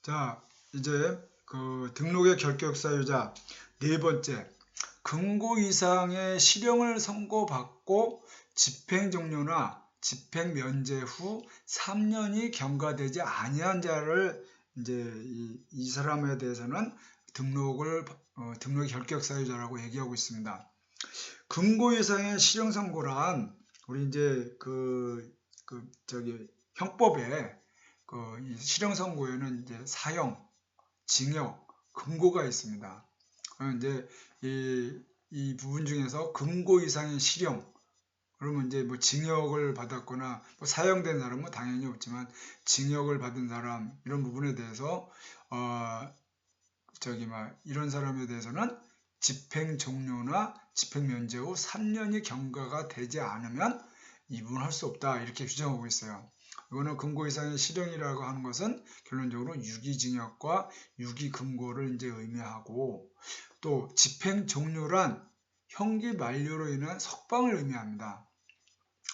자, 이제 등록의 결격 사유자 네 번째, 금고 이상의 실형을 선고받고 집행 종료나 집행 면제 후 3년이 경과되지 아니한 자를 이제 이 사람에 대해서는 등록의 결격 사유자라고 얘기하고 있습니다. 금고 이상의 실형 선고란 우리 이제 형법에 이 실형 선고에는 이제 사형, 징역, 금고가 있습니다. 이제 이 부분 중에서 금고 이상의 실형, 그러면 이제 뭐 징역을 받았거나 뭐 사형된 사람은 당연히 없지만 징역을 받은 사람 이런 부분에 대해서 이런 사람에 대해서는 집행 종료나 집행 면제 후 3년이 경과가 되지 않으면 이부할 수 없다 이렇게 규정하고 있어요. 이거는 금고 이상의 실형이라고 하는 것은 결론적으로 유기징역과 유기금고를 이제 의미하고, 또 집행 종료란 형기 만료로 인한 석방을 의미합니다.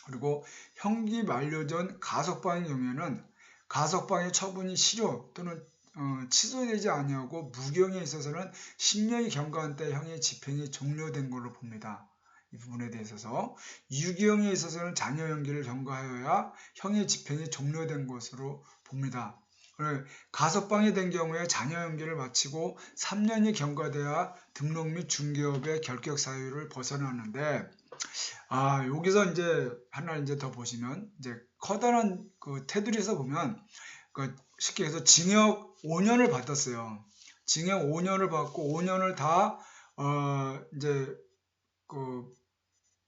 그리고 형기 만료 전 가석방의 경우에는 가석방의 처분이 실효 또는 취소되지 아니하고 무경에 있어서는 10년이 경과한 때 형의 집행이 종료된 걸로 봅니다. 이 부분에 대해서 유기형에 있어서는 자녀 연기를 경과하여야 형의 집행이 종료된 것으로 봅니다. 가석방이 된 경우에 자녀 연기를 마치고 3년이 경과돼야 등록 및 중개업의 결격 사유를 벗어나는데, 여기서 이제 하나 이제 더 보시면 이제 커다란 테두리에서 보면 쉽게 해서 징역 5년을 받았어요. 징역 5년을 받고 5년을 다 이제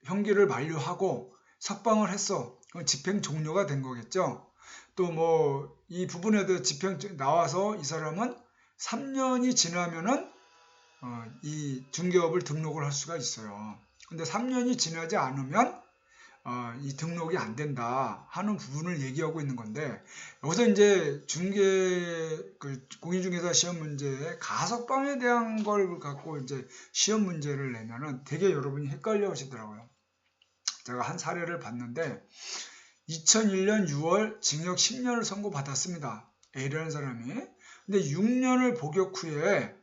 형기를 만료하고 석방을 했어. 그럼 집행 종료가 된 거겠죠. 또 뭐 이 부분에 대해 집행 나와서 이 사람은 3년이 지나면은 이 중개업을 등록을 할 수가 있어요. 근데 3년이 지나지 않으면 이 등록이 안 된다 하는 부분을 얘기하고 있는 건데, 여기서 이제 공인중개사 시험 문제에 가석방에 대한 걸 갖고 이제 시험 문제를 내면은 되게 여러분이 헷갈려 하시더라고요. 제가 한 사례를 봤는데 2001년 6월 징역 10년을 선고받았습니다. A라는 사람이. 근데 6년을 복역 후에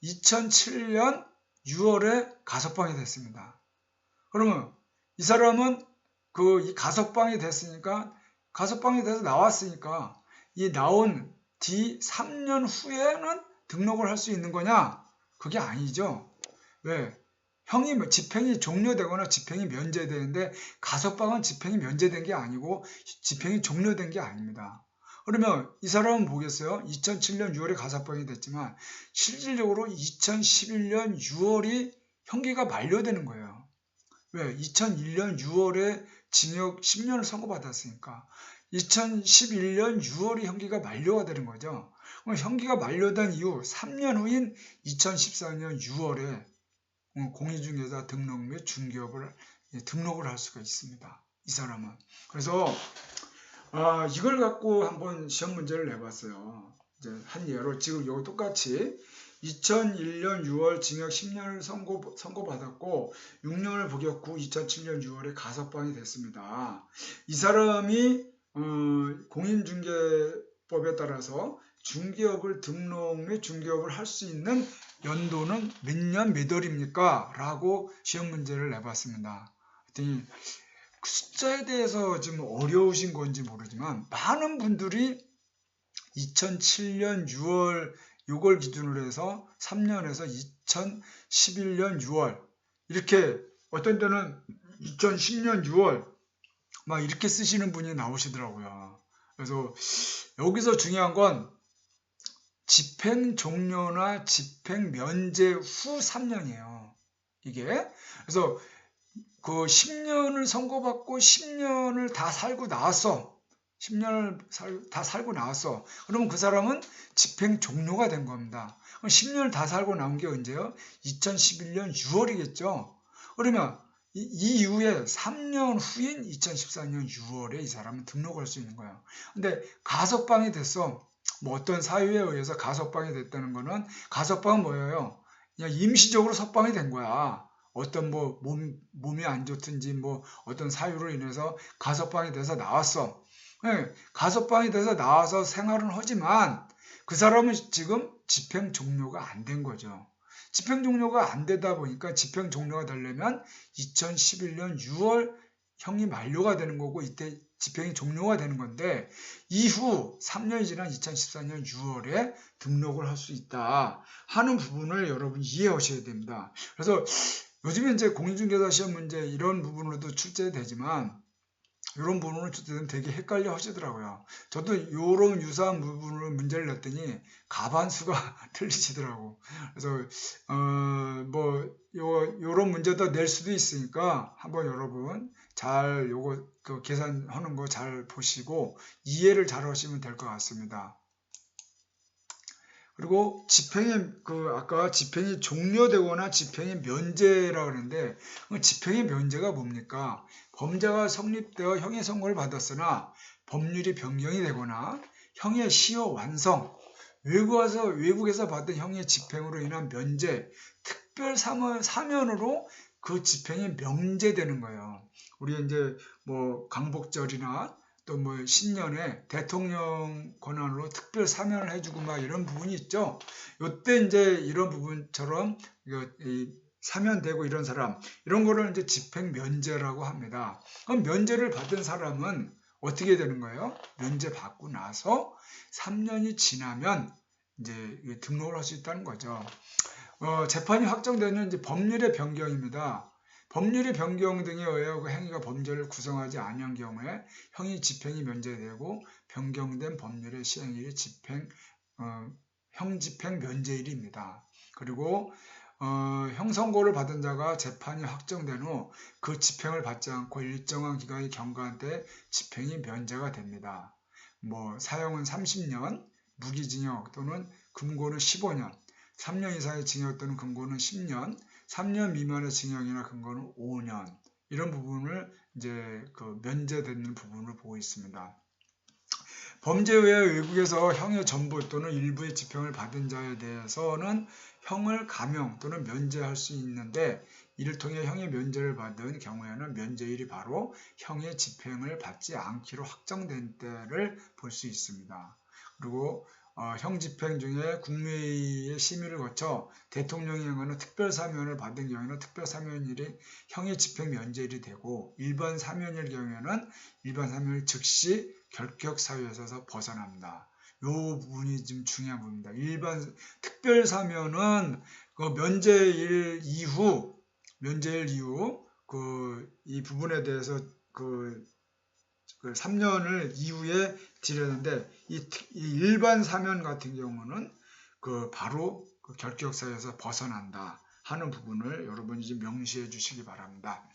2007년 6월에 가석방이 됐습니다. 그러면 이 사람은 이 가석방이 됐으니까, 가석방이 돼서 나왔으니까 이 나온 뒤 3년 후에는 등록을 할 수 있는 거냐? 그게 아니죠. 왜? 집행이 종료되거나 집행이 면제되는데 가석방은 집행이 면제된 게 아니고 집행이 종료된 게 아닙니다. 그러면 이 사람은 보겠어요? 2007년 6월에 가석방이 됐지만 실질적으로 2011년 6월이 형기가 만료되는 거예요. 왜? 2001년 6월에 징역 10년을 선고받았으니까 2011년 6월이 형기가 만료가 되는 거죠. 그럼 형기가 만료된 이후 3년 후인 2014년 6월에 공인중개사 등록 및 중개업을 등록을 할 수가 있습니다. 이 사람은. 그래서 이걸 갖고 한번 시험 문제를 내봤어요. 이제 한 예로 지금 여기 똑같이 2001년 6월 징역 10년을 선고받았고 6년을 복역 후 2007년 6월에 가석방이 됐습니다. 이 사람이 공인중개법에 따라서 중개업을 등록 및 중개업을 할 수 있는 연도는 몇 년 몇 월입니까? 라고 시험 문제를 내봤습니다. 그랬더니 그 숫자에 대해서 좀 어려우신 건지 모르지만 많은 분들이 2007년 6월 요걸 기준으로 해서 3년에서 2011년 6월 이렇게, 어떤 때는 2010년 6월 막 이렇게 쓰시는 분이 나오시더라고요. 그래서 여기서 중요한 건 집행 종료나 집행 면제 후 3년이에요. 이게. 그래서 10년을 선고받고 10년을 다 살고 나왔어. 10년을 다 살고 나왔어. 그러면 그 사람은 집행 종료가 된 겁니다. 그럼 10년을 다 살고 나온 게 언제요? 2011년 6월이겠죠. 그러면 이 이후에 3년 후인 2014년 6월에 이 사람은 등록할 수 있는 거예요. 근데 가석방이 됐어. 뭐 어떤 사유에 의해서 가석방이 됐다는 거는, 가석방은 뭐예요? 그냥 임시적으로 석방이 된 거야. 어떤 뭐 몸이 안 좋든지 뭐 어떤 사유로 인해서 가석방이 돼서 나왔어. 네, 가석방이 돼서 나와서 생활은 하지만 그 사람은 지금 집행 종료가 안 된 거죠. 집행 종료가 안 되다 보니까 집행 종료가 되려면 2011년 6월 형이 만료가 되는 거고 이때 집행이 종료가 되는 건데 이후 3년이 지난 2014년 6월에 등록을 할 수 있다 하는 부분을 여러분이 이해하셔야 됩니다. 그래서 요즘에 이제 공인중개사 시험 문제 이런 부분으로도 출제되지만 이런 부분을 출제되면 되게 헷갈려 하시더라고요. 저도 이런 유사한 부분을 문제를 냈더니 가반수가 틀리시더라고. 그래서 요런 문제도 낼 수도 있으니까 한번 여러분 잘 요거 그 계산하는 거 잘 보시고 이해를 잘 하시면 될 것 같습니다. 그리고 아까 집행이 종료되거나 집행이 면제라고 하는데, 집행의 면제가 뭡니까? 범죄가 성립되어 형의 선고를 받았으나 법률이 변경이 되거나 형의 시효 완성, 외국에서 받은 형의 집행으로 인한 면제, 특별 사면으로 그 집행이 명제되는 거예요. 우리 이제 뭐 강복절이나 또 뭐 신년에 대통령 권한으로 특별 사면을 해주고 막 이런 부분이 있죠. 요때 이제 이런 부분처럼 사면되고 이런 사람 이런 거를 이제 집행 면제라고 합니다. 그럼 면제를 받은 사람은 어떻게 되는 거예요? 면제 받고 나서 3년이 지나면 이제 등록을 할 수 있다는 거죠. 재판이 확정되는 이제 법률의 변경입니다. 법률의 변경 등에 의하여 그 행위가 범죄를 구성하지 아니한 경우에 형이 집행이 면제되고 변경된 법률의 시행일이 형집행 면제일입니다. 그리고 형선고를 받은 자가 재판이 확정된 후 그 집행을 받지 않고 일정한 기간이 경과한 때 집행이 면제가 됩니다. 뭐 사형은 30년, 무기징역 또는 금고는 15년, 3년 이상의 징역 또는 금고는 10년, 3년 미만의 징역이나 금고는 5년 이런 부분을 이제 그 면제되는 부분을 보고 있습니다. 범죄에 의해 외국에서 형의 전부 또는 일부의 집행을 받은 자에 대해서는 형을 감형 또는 면제할 수 있는데 이를 통해 형의 면제를 받은 경우에는 면제일이 바로 형의 집행을 받지 않기로 확정된 때를 볼 수 있습니다. 그리고 형 집행 중에 국무회의의 심의를 거쳐 대통령이 행하는 특별사면을 받은 경우에는 특별사면일이 형의 집행 면제일이 되고 일반 사면일 경우에는 일반 사면일 즉시 결격 사유에서 벗어납니다. 이 부분이 좀 중요한 부분입니다. 특별 사면은 그 면제일 이후 이 부분에 대해서 그 3년을 이후에 지르는데 이 일반 사면 같은 경우는 바로 결격 사유에서 벗어난다 하는 부분을 여러분이 좀 명시해 주시기 바랍니다.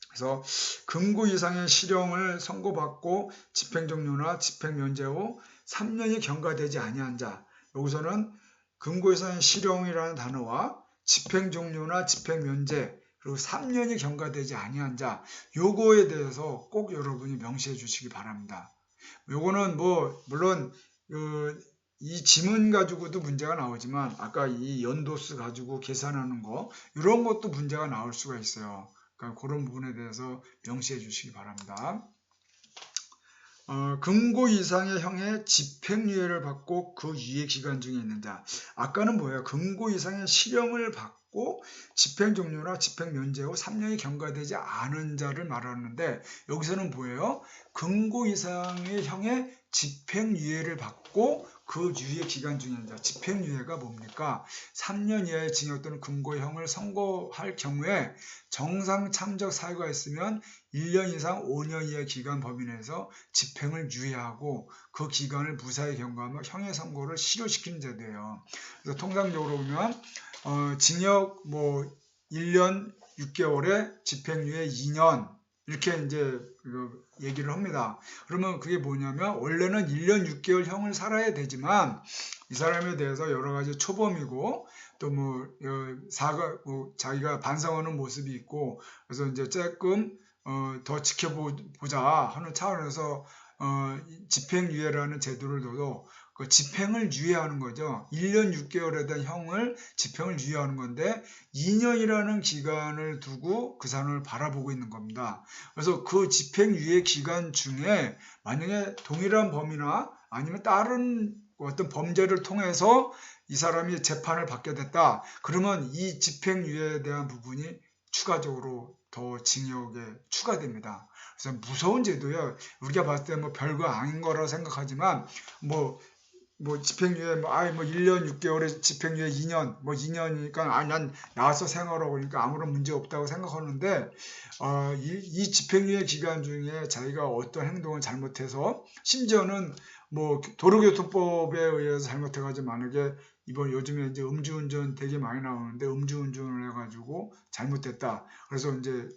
그래서 금고 이상의 실형을 선고받고 집행종료나 집행면제 후 3년이 경과되지 아니한 자, 여기서는 금고 이상의 실형이라는 단어와 집행종료나 집행면제 그리고 3년이 경과되지 아니한 자, 요거에 대해서 꼭 여러분이 명시해 주시기 바랍니다. 요거는 뭐 물론 이 지문 가지고도 문제가 나오지만 아까 이 연도수 가지고 계산하는 거 이런 것도 문제가 나올 수가 있어요. 그러니까 그런 부분에 대해서 명시해 주시기 바랍니다. 금고 이상의 형의 집행유예를 받고 그 유예 기간 중에 있는 자. 아까는 뭐예요? 금고 이상의 실형을 받고 집행종료나 집행면제 후 3년이 경과되지 않은 자를 말하는데 여기서는 뭐예요? 금고 이상의 형의 집행유예를 받고 그 유예 기간 중에 있는 자. 집행유예가 뭡니까? 3년 이하의 징역 또는 금고형을 선고할 경우에 정상 참적 사유가 있으면 1년 이상 5년 이하의 기간 범위 내에서 집행을 유예하고 그 기간을 무사히 경과하며 형의 선고를 실효시키는 제도예요. 그래서 통상적으로 보면 징역 1년 6개월에 집행유예 2년 이렇게 이제 얘기를 합니다. 그러면 그게 뭐냐면 원래는 1년 6개월 형을 살아야 되지만 이 사람에 대해서 여러 가지 초범이고 또 자기가 반성하는 모습이 있고 그래서 이제 조금 더 지켜보자 하는 차원에서 집행유예라는 제도를 둬도 그 집행을 유예하는 거죠. 1년 6개월에 대한 형을 집행을 유예하는 건데 2년이라는 기간을 두고 그 사람을 바라보고 있는 겁니다. 그래서 그 집행유예 기간 중에 만약에 동일한 범위나 아니면 다른 어떤 범죄를 통해서 이 사람이 재판을 받게 됐다. 그러면 이 집행유예에 대한 부분이 추가적으로 더 징역에 추가됩니다. 그래서 무서운 제도예요. 우리가 봤을 때 뭐 별거 아닌 거라고 생각하지만 뭐 집행유예 뭐 1년 6개월에 집행유예 2년 뭐 2년이니까 난 나와서 생활하고 그러니까 아무런 문제 없다고 생각하는데 이 집행유예 기간 중에 자기가 어떤 행동을 잘못해서 심지어는 뭐 도로교통법에 의해서 잘못해가지고 만약에 이번 요즘에 이제 음주운전 되게 많이 나오는데 음주운전을 해가지고 잘못됐다. 그래서 이제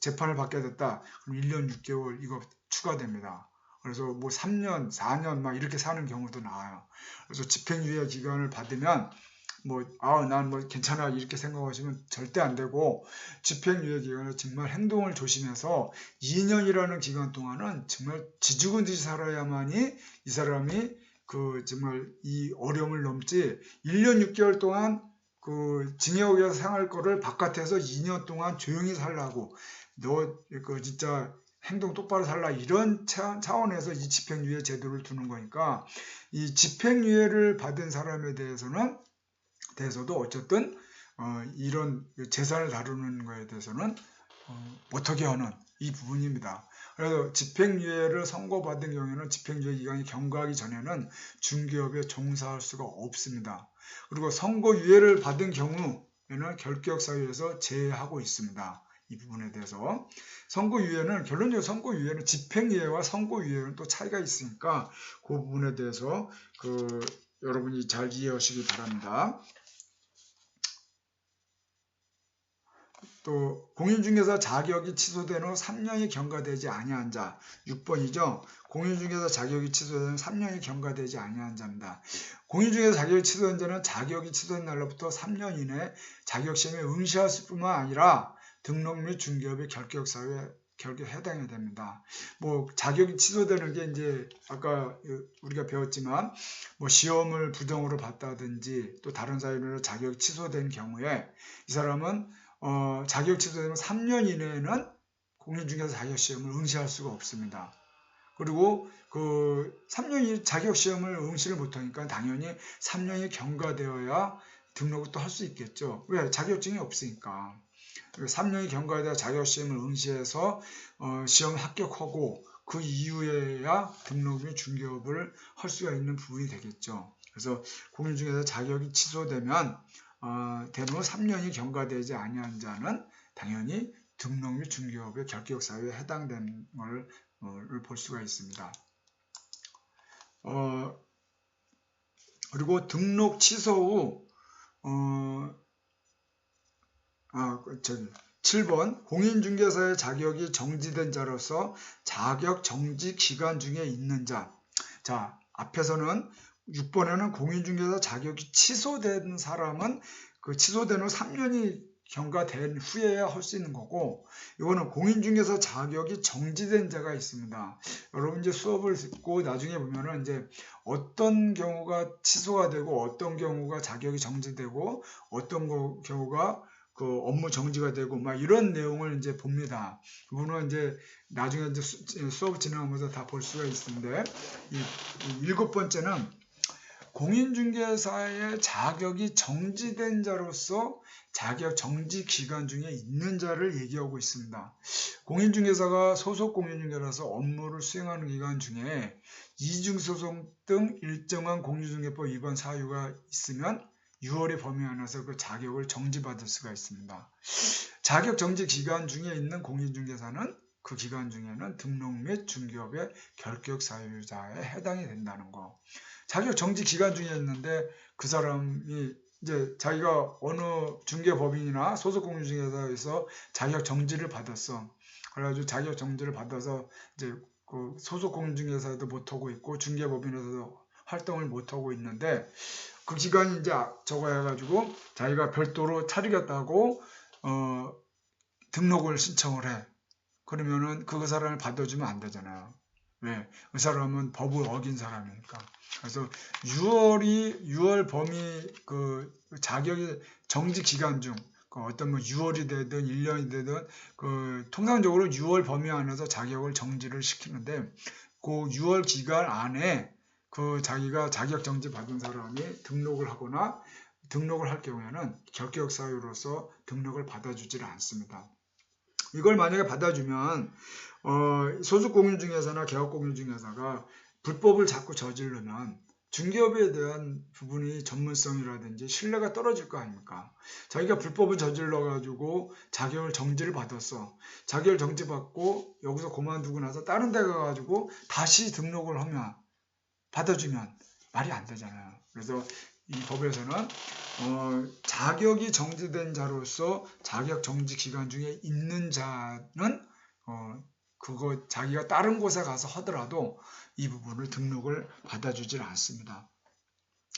재판을 받게 됐다. 그럼 1년 6개월 이거 추가됩니다. 그래서 뭐 3년, 4년 막 이렇게 사는 경우도 나와요. 그래서 집행유예 기간을 받으면 난 괜찮아 이렇게 생각하시면 절대 안 되고 집행유예 기간에 정말 행동을 조심해서 2년이라는 기간 동안은 정말 지죽은 듯이 살아야만이 이 사람이 정말 이 어려움을 넘지 1년 6개월 동안 징역에서 생활 거를 바깥에서 2년 동안 조용히 살라고 너 진짜 행동 똑바로 살라 이런 차원에서 이 집행유예 제도를 두는 거니까 이 집행유예를 받은 사람에 대해서도 어쨌든 이런 재산을 다루는 거에 대해서는 못하게 하는 이 부분입니다. 그래서 집행유예를 선고받은 경우에는 집행유예 기간이 경과하기 전에는 중개업에 종사할 수가 없습니다. 그리고 선고유예를 받은 경우에는 결격사유에서 제외하고 있습니다. 이 부분에 대해서 결론적으로 선고유예는 집행유예와 선고유예는 또 차이가 있으니까 그 부분에 대해서 여러분이 잘 이해하시기 바랍니다. 또 공인중개사 자격이 취소된 후 3년이 경과되지 아니한 자 6번이죠. 공인중개사 자격이 취소된 후 3년이 경과되지 아니한 자입니다. 공인중개사 자격이 취소된 자는 자격이 취소된 날로부터 3년 이내 자격시험에 응시할 뿐만 아니라 등록 및 중개업의 결격사유에 해당이 됩니다. 자격이 취소되는 게 이제 아까 우리가 배웠지만 시험을 부정으로 봤다든지 또 다른 사유로 자격이 취소된 경우에 이 사람은 자격 취소되면 3년 이내에는 공인중개사 자격시험을 응시할 수가 없습니다. 그리고 3년이 자격시험을 응시를 못하니까 당연히 3년이 경과되어야 등록을 또 할 수 있겠죠. 왜? 자격증이 없으니까. 3년이 경과되어 자격시험을 응시해서 시험 합격하고 그 이후에야 등록 및 중개업을 할 수가 있는 부분이 되겠죠. 그래서 공인중개사 자격이 취소되면 대부분 3년이 경과되지 아니한 자는 당연히 등록 및 중개업의 결격사유에 해당되는 것을 볼 수가 있습니다. 그리고 등록 취소 후 7번 공인중개사의 자격이 정지된 자로서 자격 정지 기간 중에 있는 자. 자, 앞에서는 6번에는 공인중개사 자격이 취소된 사람은 취소된 후 3년이 경과된 후에야 할 수 있는 거고, 이거는 공인중개사 자격이 정지된 자가 있습니다. 여러분 이제 수업을 듣고 나중에 보면은 이제 어떤 경우가 취소가 되고 어떤 경우가 자격이 정지되고 어떤 경우가 업무 정지가 되고 막 이런 내용을 이제 봅니다. 그거는 이제 나중에 이제 수업 진행하면서 다 볼 수가 있는데, 7번째는 공인중개사의 자격이 정지된 자로서 자격 정지 기간 중에 있는 자를 얘기하고 있습니다. 공인중개사가 소속 공인중개사로서 업무를 수행하는 기간 중에 이중소송 등 일정한 공인중개법 위반 사유가 있으면 6월의 범위 안에서 그 자격을 정지받을 수가 있습니다. 자격 정지 기간 중에 있는 공인중개사는 그 기간 중에는 등록 및 중개업의 결격 사유자에 해당이 된다는 거. 자격 정지 기간 중에 있는데 그 사람이 이제 자기가 어느 중개법인이나 소속 공인중개사에서 자격 정지를 받았어. 그래가지고 자격 정지를 받아서 이제 소속 공인중개사도 못하고 있고 중개법인에서도 활동을 못하고 있는데, 그 기간이 이제 저거 해가지고 자기가 별도로 차리겠다고 등록을 신청을 해. 그러면은 그 사람을 받아주면 안 되잖아요. 왜? 그 사람은 법을 어긴 사람이니까. 그래서 6월 범위 자격이 정지 기간 중 어떤 6월이 되든 1년이 되든 통상적으로 6월 범위 안에서 자격을 정지를 시키는데 그 6월 기간 안에 그 자기가 자격정지 받은 사람이 등록을 하거나 등록을 할 경우에는 결격 사유로서 등록을 받아주지를 않습니다. 이걸 만약에 받아주면 소속공인중개사나 개업공인중개사가 불법을 자꾸 저지르면 중개업에 대한 부분이 전문성이라든지 신뢰가 떨어질 거 아닙니까? 자기가 불법을 저질러 가지고 자격을 정지를 받았어. 자격을 정지받고 여기서 그만두고 나서 다른 데 가가지고 다시 등록을 하면 받아주면 말이 안 되잖아요. 그래서 이 법에서는 자격이 정지된 자로서 자격 정지 기간 중에 있는 자는 그거 자기가 다른 곳에 가서 하더라도 이 부분을 등록을 받아주질 않습니다.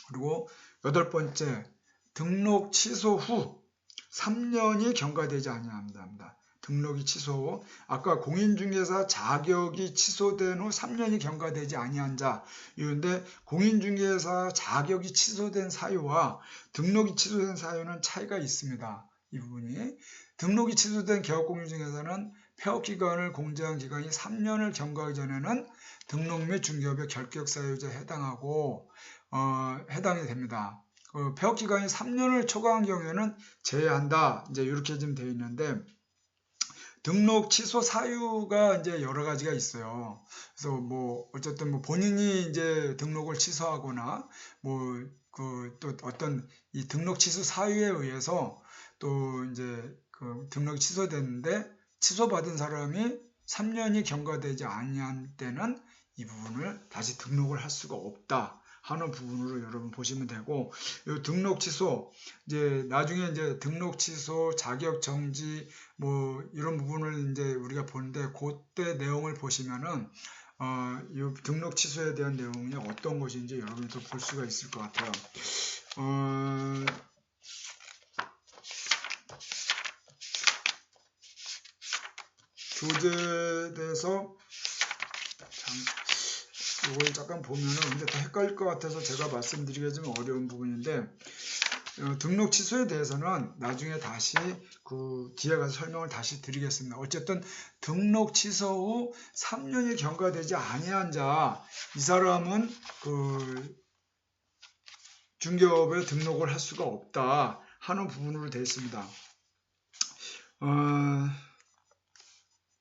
그리고 8번째, 등록 취소 후 3년이 경과되지 아니합니다. 등록이 취소 후 아까 공인중개사 자격이 취소된 후 3년이 경과되지 아니한 자 이런데 공인중개사 자격이 취소된 사유와 등록이 취소된 사유는 차이가 있습니다. 이 부분이 등록이 취소된 개업공인중개사는 폐업기간을 공제한 기간이 3년을 경과하기 전에는 등록 및 중개업의 결격사유자에 해당이 됩니다. 폐업기간이 3년을 초과한 경우에는 제외한다. 이제 이렇게 좀 되어 있는데 등록 취소 사유가 이제 여러 가지가 있어요. 그래서 어쨌든 본인이 이제 등록을 취소하거나 또 어떤 이 등록 취소 사유에 의해서 또 이제 그 등록이 취소됐는데 취소받은 사람이 3년이 경과되지 아니한 때는 이 부분을 다시 등록을 할 수가 없다 하는 부분으로 여러분 보시면 되고, 이 등록 취소 이제 나중에 이제 등록 취소, 자격 정지 이런 부분을 이제 우리가 보는데 그때 내용을 보시면은 이 등록 취소에 대한 내용이 어떤 것인지 여러분이 더 볼 수가 있을 것 같아요. 교재에 대해서 이걸 잠깐 보면은 근데 더 헷갈릴 것 같아서 제가 말씀드리기가 좀 어려운 부분인데 등록 취소에 대해서는 나중에 다시 그 뒤에 가서 설명을 다시 드리겠습니다. 어쨌든 등록 취소 후 3년이 경과되지 아니한 자, 이 사람은 그 중개업에 등록을 할 수가 없다 하는 부분으로 되어 있습니다.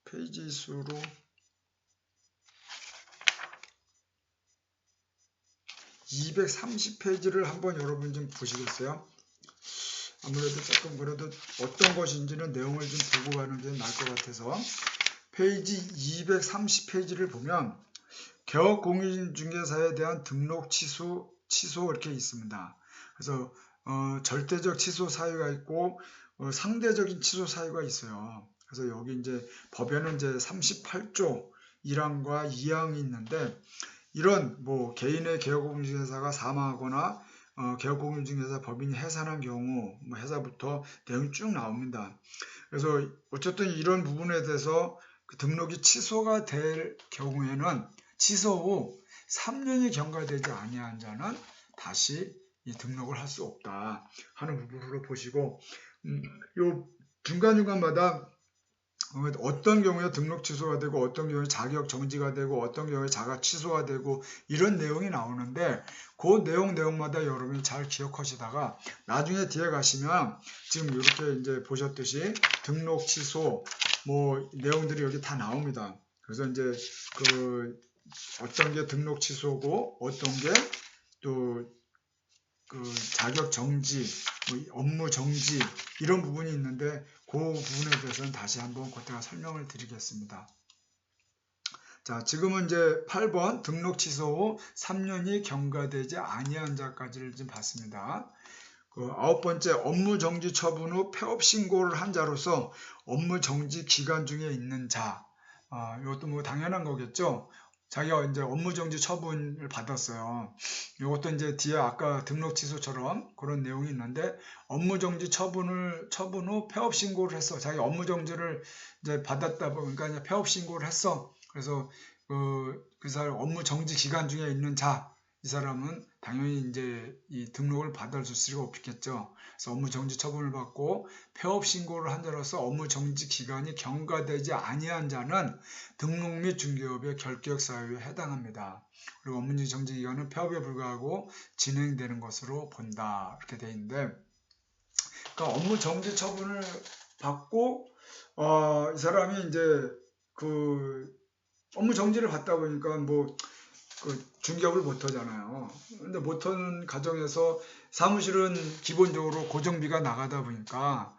페이지 수로 230페이지를 한번 여러분 좀 보시겠어요? 아무래도 조금 그래도 어떤 것인지는 내용을 좀 보고 가는 게 나을 것 같아서 페이지 230페이지를 보면 개업공인중개사에 대한 등록 취소 이렇게 있습니다. 그래서 절대적 취소 사유가 있고 상대적인 취소 사유가 있어요. 그래서 여기 이제 법에는 이제 38조 1항과 2항이 있는데 이런 개인의 개업공인중개사가 사망하거나 개업공인중개사 법인이 해산한 경우 해사부터 내용이 쭉 나옵니다. 그래서 어쨌든 이런 부분에 대해서 그 등록이 취소가 될 경우에는 취소 후 3년이 경과되지 아니한 자는 다시 이 등록을 할 수 없다 하는 부분으로 보시고 요 중간중간마다 어떤 경우에 등록 취소가 되고 어떤 경우에 자격 정지가 되고 어떤 경우에 자가 취소가 되고 이런 내용이 나오는데 그 내용마다 여러분이 잘 기억하시다가 나중에 뒤에 가시면 지금 이렇게 이제 보셨듯이 등록 취소 내용들이 여기 다 나옵니다. 그래서 이제 그 어떤 게 등록 취소고 어떤 게 또 그 자격 정지, 업무 정지 이런 부분이 있는데 그 부분에 대해서는 다시 한번 그때가 설명을 드리겠습니다. 자, 지금은 이제 8번 등록 취소 후 3년이 경과되지 아니한 자까지를 좀 봤습니다. 그 9번째 업무 정지 처분 후 폐업 신고를 한 자로서 업무 정지 기간 중에 있는 자. 이것도 당연한 거겠죠. 자기가 이제 업무 정지 처분을 받았어요. 이것도 이제 뒤에 아까 등록 취소처럼 그런 내용이 있는데 업무 정지 처분 후 폐업 신고를 했어. 자기 업무 정지를 이제 받았다 보니까 이제 폐업 신고를 했어. 그래서 그 사람 업무 정지 기간 중에 있는 자, 이 사람은 당연히 이제 이 등록을 받아줄 수가 없겠죠. 그래서 업무 정지 처분을 받고 폐업 신고를 한 자로서 업무 정지 기간이 경과되지 아니한 자는 등록 및 중개업의 결격 사유에 해당합니다. 그리고 업무 정지 기간은 폐업에 불과하고 진행되는 것으로 본다. 이렇게 돼 있는데, 그러니까 업무 정지 처분을 받고 이 사람이 이제 그 업무 정지를 받다 보니까 뭐 그 중개업을 못 하잖아요. 근데 못 하는 가정에서 사무실은 기본적으로 고정비가 나가다 보니까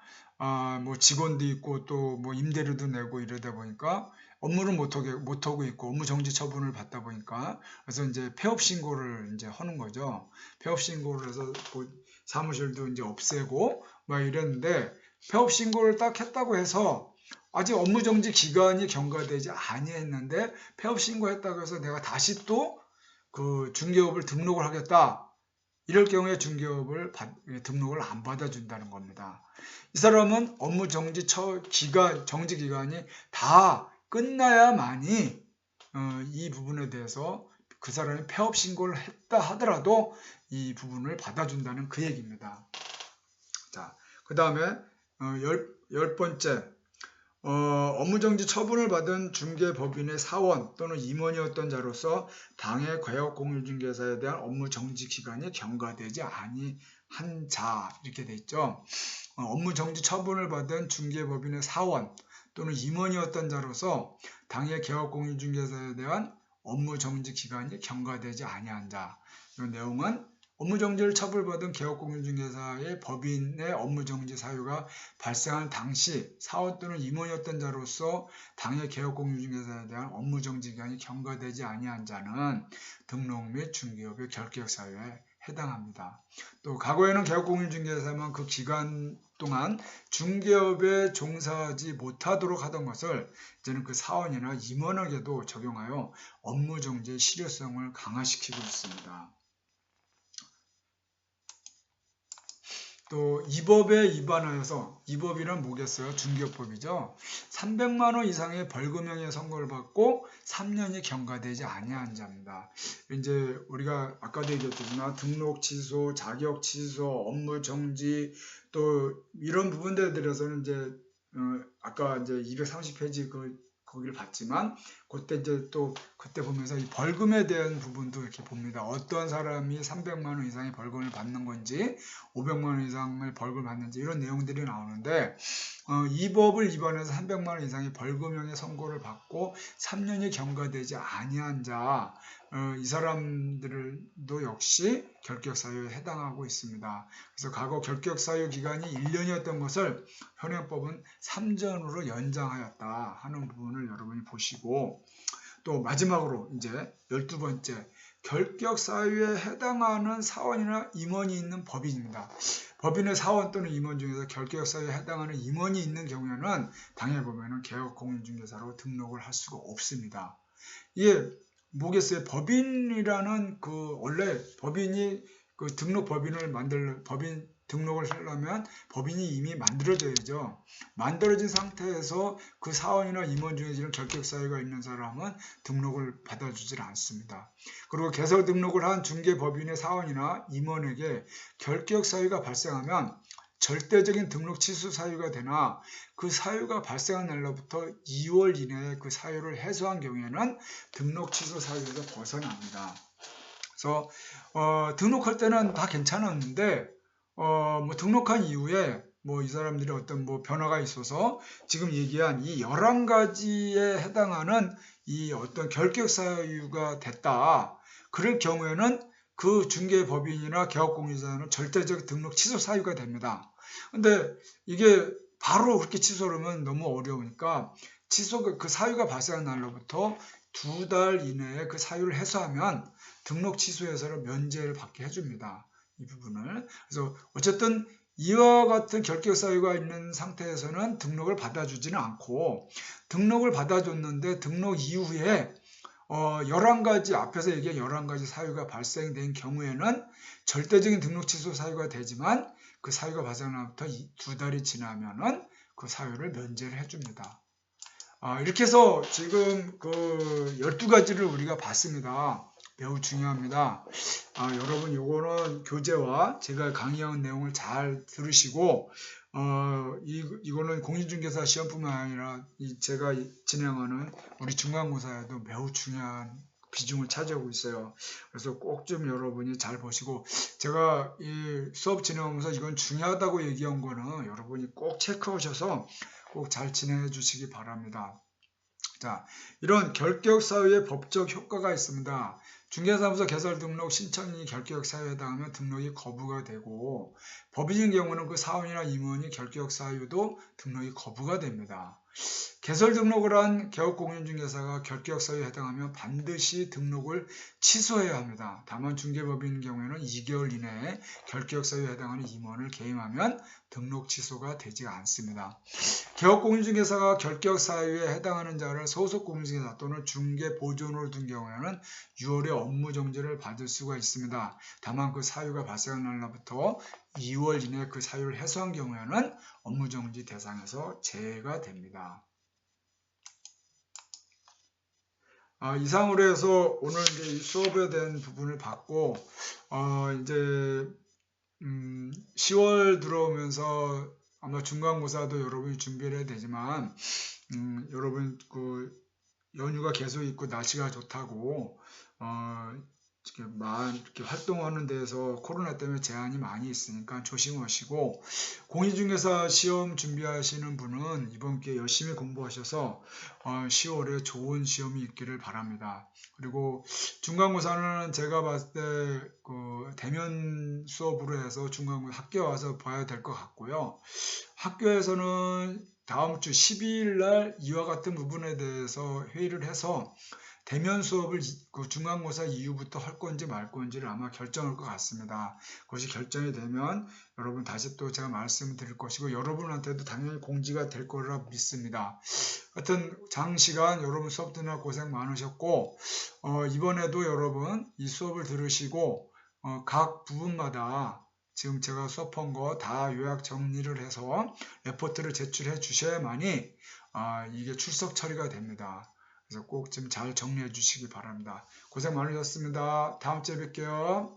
뭐 직원도 있고 또 뭐 임대료도 내고 이러다 보니까 업무를 못 하고 있고 업무 정지 처분을 받다 보니까 그래서 이제 폐업 신고를 이제 하는 거죠. 폐업 신고를 해서 그 사무실도 이제 없애고 막 이랬는데, 폐업 신고를 딱 했다고 해서 아직 업무 정지 기간이 경과되지 아니했는데 폐업 신고했다고 해서 내가 다시 또 그 중개업을 등록을 하겠다, 이럴 경우에 중개업을 등록을 안 받아준다는 겁니다. 이 사람은 업무 정지 정지 기간이 다 끝나야만이 이 부분에 대해서 그 사람이 폐업 신고를 했다 하더라도 이 부분을 받아준다는 그 얘기입니다. 자, 그 다음에 열 번째, 업무정지 처분을 받은 중개법인의 사원 또는 임원이었던 자로서 당해 개업공유중개사에 대한 업무정지 기간이 경과되지 아니한 자, 이렇게 돼 있죠. 업무정지 처분을 받은 중개법인의 사원 또는 임원이었던 자로서 당해 개업공유중개사에 대한 업무정지 기간이 경과되지 아니한 자. 이 내용은 업무정지를 처벌받은 개업공유중개사의 법인의 업무정지 사유가 발생한 당시 사원 또는 임원이었던 자로서 당해 개업공유중개사에 대한 업무정지 기간이 경과되지 아니한 자는 등록 및 중개업의 결격 사유에 해당합니다. 또 과거에는 개업공유중개사만 그 기간 동안 중개업에 종사하지 못하도록 하던 것을 이제는 그 사원이나 임원에게도 적용하여 업무정지의 실효성을 강화시키고 있습니다. 또 이 법에 위반하여서, 이 법이란 뭐겠어요? 중개업법이죠. 300만 원 이상의 벌금형의 선고를 받고 3년이 경과되지 아니한 자입니다. 이제 우리가 아까도 얘기했지만 등록 취소, 자격 취소, 업무 정지 또 이런 부분들에 대해서는 이제 아까 이제 230페이지 거기를 봤지만 그때 이제 또 그때 보면서 이 벌금에 대한 부분도 이렇게 봅니다. 어떤 사람이 300만 원 이상의 벌금을 받는 건지 500만 원 이상의 벌금을 받는지 이런 내용들이 나오는데, 이 법을 위반해서 300만 원 이상의 벌금형의 선고를 받고 3년이 경과되지 아니한 자, 이 사람들도 역시 결격사유에 해당하고 있습니다. 그래서 과거 결격사유 기간이 1년이었던 것을 현행법은 3년으로 연장하였다 하는 부분을 여러분이 보시고, 또 마지막으로 이제 12번째, 결격사유에 해당하는 사원이나 임원이 있는 법인입니다. 법인의 사원 또는 임원 중에서 결격사유에 해당하는 임원이 있는 경우에는 당해 보면은 개업공인중개사로 등록을 할 수가 없습니다. 이게 뭐겠어요? 법인이라는 원래 법인이 법인 등록을 하려면 법인이 이미 만들어져야죠. 만들어진 상태에서 그 사원이나 임원 중에 이런 결격사유가 있는 사람은 등록을 받아주질 않습니다. 그리고 개설 등록을 한 중개법인의 사원이나 임원에게 결격사유가 발생하면 절대적인 등록 취소 사유가 되나 그 사유가 발생한 날로부터 2월 이내에 그 사유를 해소한 경우에는 등록 취소 사유에서 벗어납니다. 그래서 등록할 때는 다 괜찮았는데 뭐 등록한 이후에 뭐 이 사람들이 어떤 뭐 변화가 있어서 지금 얘기한 이 11가지에 해당하는 이 어떤 결격 사유가 됐다. 그럴 경우에는 그 중개법인이나 개업공유자는 절대적 등록 취소 사유가 됩니다. 근데 이게 바로 그렇게 취소를 하면 너무 어려우니까 그 사유가 발생한 날로부터 2달 이내에 그 사유를 해소하면 등록 취소에서 면제를 받게 해줍니다. 이 부분을. 그래서 어쨌든 이와 같은 결격 사유가 있는 상태에서는 등록을 받아주지는 않고, 등록을 받아줬는데 등록 이후에 11가지, 앞에서 얘기한 11가지 사유가 발생된 경우에는 절대적인 등록 취소 사유가 되지만 그 사유가 발생한 날부터 2달이 지나면은 그 사유를 면제를 해줍니다. 이렇게 해서 지금 그 12가지를 우리가 봤습니다. 매우 중요합니다. 여러분 요거는 교재와 제가 강의한 내용을 잘 들으시고 이거는 공인중개사 시험뿐만 아니라 제가 진행하는 우리 중간고사에도 매우 중요한 비중을 차지하고 있어요. 그래서 꼭 좀 여러분이 잘 보시고, 제가 이 수업 진행하면서 이건 중요하다고 얘기한 거는 여러분이 꼭 체크하셔서 꼭 잘 진행해 주시기 바랍니다. 자, 이런 결격 사유의 법적 효과가 있습니다. 중개사무소 개설 등록 신청인이 결격 사유에 해당하면 등록이 거부가 되고, 법인인 경우는 그 사원이나 임원이 결격 사유도 등록이 거부가 됩니다. 개설 등록을 한 개업공인중개사가 결격 사유에 해당하면 반드시 등록을 취소해야 합니다. 다만 중개법인인 경우에는 2개월 이내에 결격 사유에 해당하는 임원을 개임하면 등록 취소가 되지 않습니다. 개업공인중개사가 결격 사유에 해당하는 자를 소속공인중개사 또는 중개보존으로 둔 경우에는 6월에 업무정지를 받을 수가 있습니다. 다만 그 사유가 발생한 날부터 2월 이내에 그 사유를 해소한 경우에는 업무정지 대상에서 제외가 됩니다. 이상으로 해서 오늘 이제 수업에 대한 부분을 봤고, 이제 10월 들어오면서 아마 중간고사도 여러분이 준비를 해야 되지만, 여러분 그 연휴가 계속 있고 날씨가 좋다고 이렇게 활동하는 데에서 코로나 때문에 제한이 많이 있으니까 조심하시고, 공인중개사 시험 준비하시는 분은 이번 기회에 열심히 공부하셔서 10월에 좋은 시험이 있기를 바랍니다. 그리고 중간고사는 제가 봤을 때 그 대면 수업으로 해서 중간고사 학교에 와서 봐야 될 것 같고요. 학교에서는 다음 주 12일 날 이와 같은 부분에 대해서 회의를 해서 대면 수업을 그 중간고사 이후부터 할 건지 말 건지를 아마 결정할 것 같습니다. 그것이 결정이 되면 여러분 다시 또 제가 말씀을 드릴 것이고, 여러분한테도 당연히 공지가 될 거라 믿습니다. 하여튼 장시간 여러분 수업 듣느라 고생 많으셨고, 이번에도 여러분 이 수업을 들으시고 각 부분마다 지금 제가 수업한 거 다 요약 정리를 해서 레포트를 제출해 주셔야만이 이게 출석 처리가 됩니다. 그래서 꼭 좀 잘 정리해 주시기 바랍니다. 고생 많으셨습니다. 다음 주에 뵐게요.